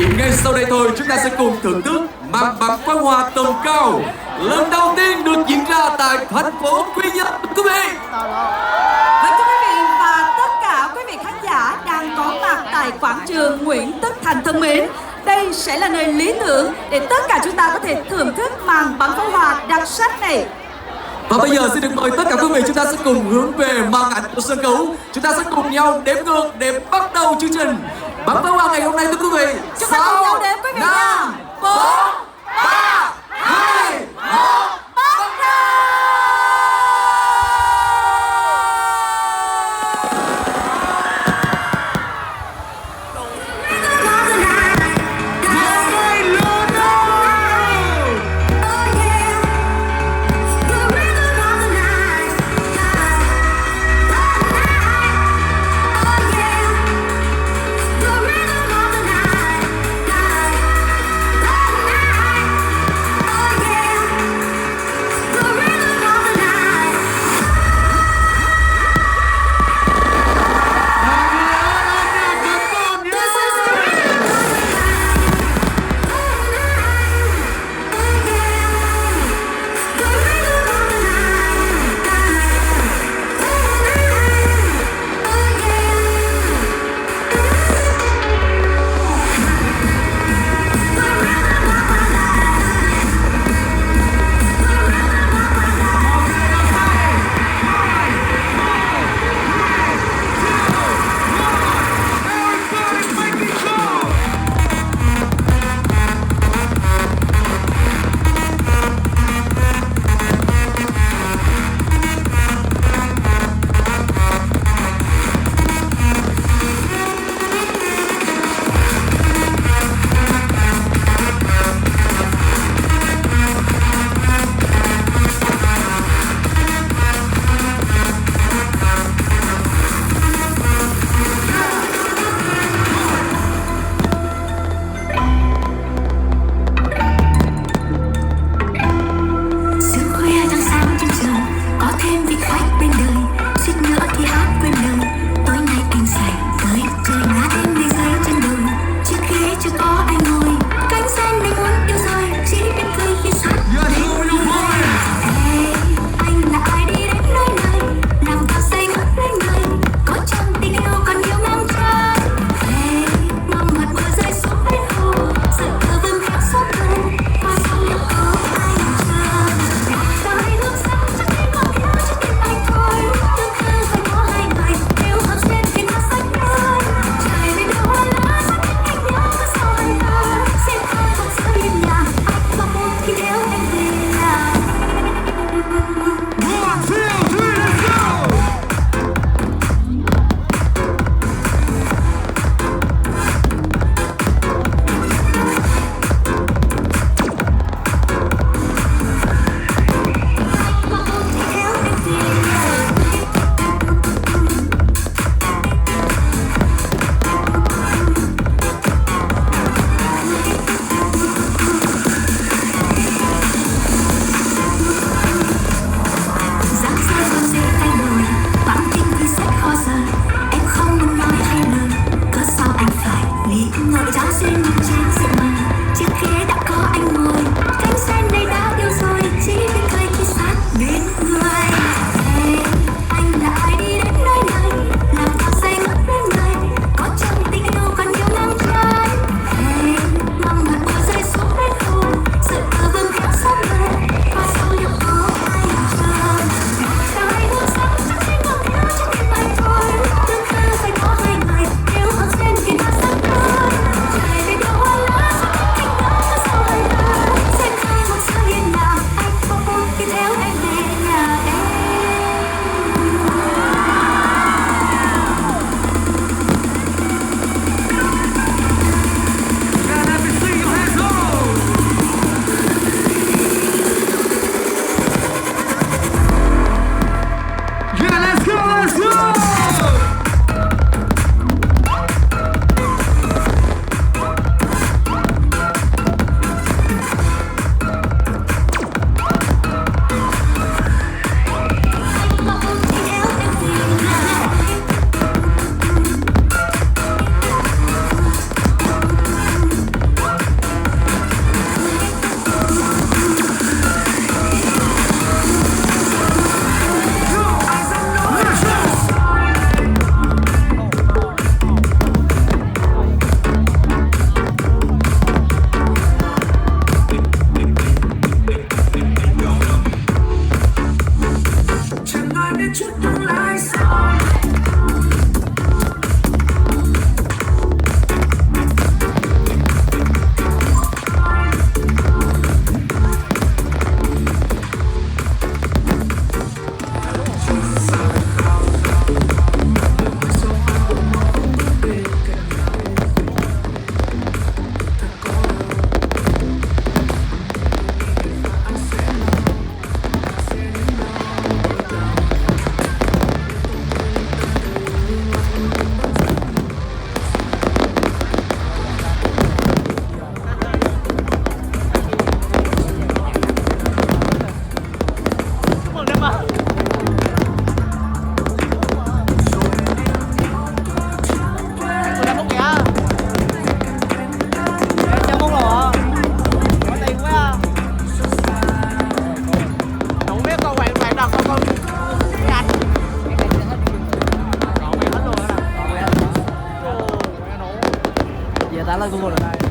Chỉ ngay sau đây thôi, chúng ta sẽ cùng thưởng thức màn bắn pháo hoa tầm cao lần đầu tiên được diễn ra tại thành phố Quy Nhơn, quý vị. Và thưa quý vị và tất cả quý vị khán giả đang có mặt tại quảng trường Nguyễn Tất Thành thân mến, đây sẽ là nơi lý tưởng để tất cả chúng ta có thể thưởng thức màn bắn pháo hoa đặc sắc này. Và bây giờ xin được mời tất cả quý vị, chúng ta sẽ cùng hướng về màn ảnh của sân khấu. Chúng ta sẽ cùng nhau đếm ngược để bắt đầu chương trình bắn pháo hoa ngày hôm nay, thưa quý vị. Chúng ta cùng nhau đếm quý vị nha. 4, 3, 2, 1, bắt đầu! xung quanh ở đây.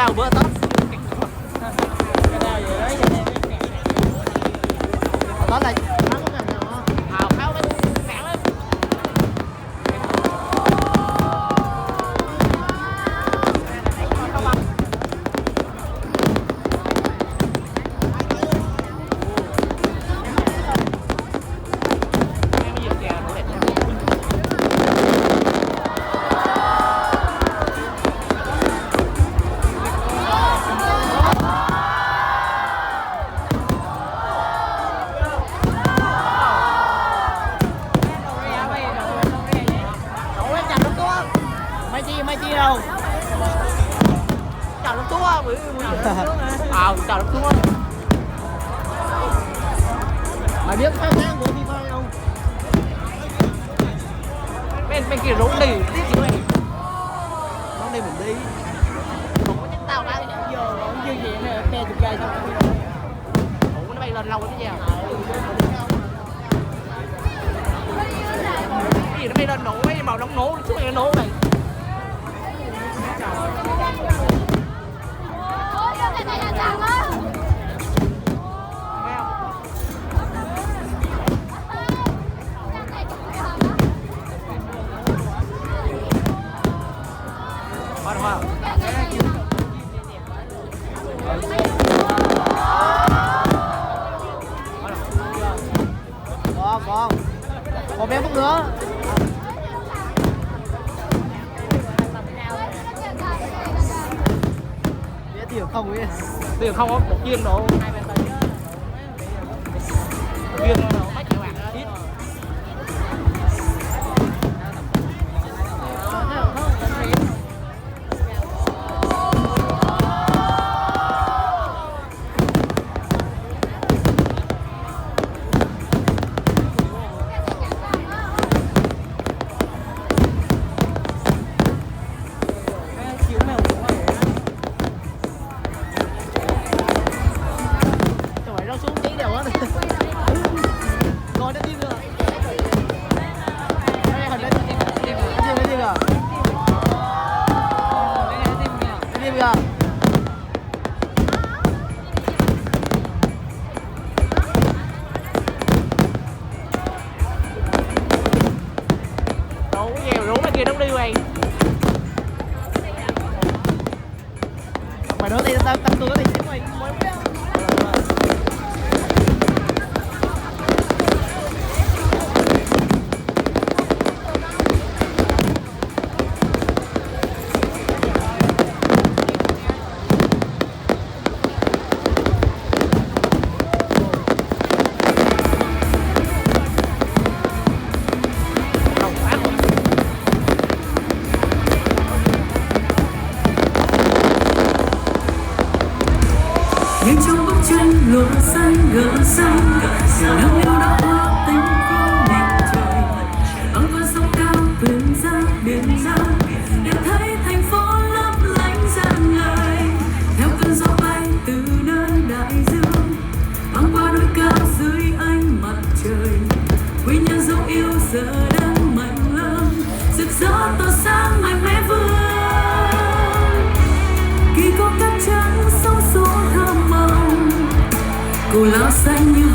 nào bữa tóc đó là hào khao lên kháng lên mai chi đâu chào lắm tua bữa chào lắm tua mày biết khai thác của đi phai không bên kia rủ đi tiếp gì vậy? Nó đi mình đi. Không có nhắc tao ra giờ như vậy nè, đe chụp gai xong. Ủa nó bay lên lâu nó vào. Cái gì nó bay lên nổ mấy màu nóng nổ xuống nó nổ này. Còn bé phút nữa. Bé tiền không ấy. Tiền không có một viên độ. Viên độ mấy triệu bạc ít. Mày nói thì tao tôi có thể chứ mày mới biết. Nhưng trong bức tranh lúa xanh gờ xanh sự nắng yêu đã hóa tình của mặt trời băng qua sông cao vươn ra biển ra để thấy thành phố lấp lánh rạng ngời theo cơn gió bay từ nơi đại dương băng qua núi cao dưới ánh mặt trời quy nhân dấu yêu giờ đang mạnh lớn rực rỡ tỏa sáng mạnh mẽ vươn kỳ có cát trắng sóng số thơm mộng cù lao xanh như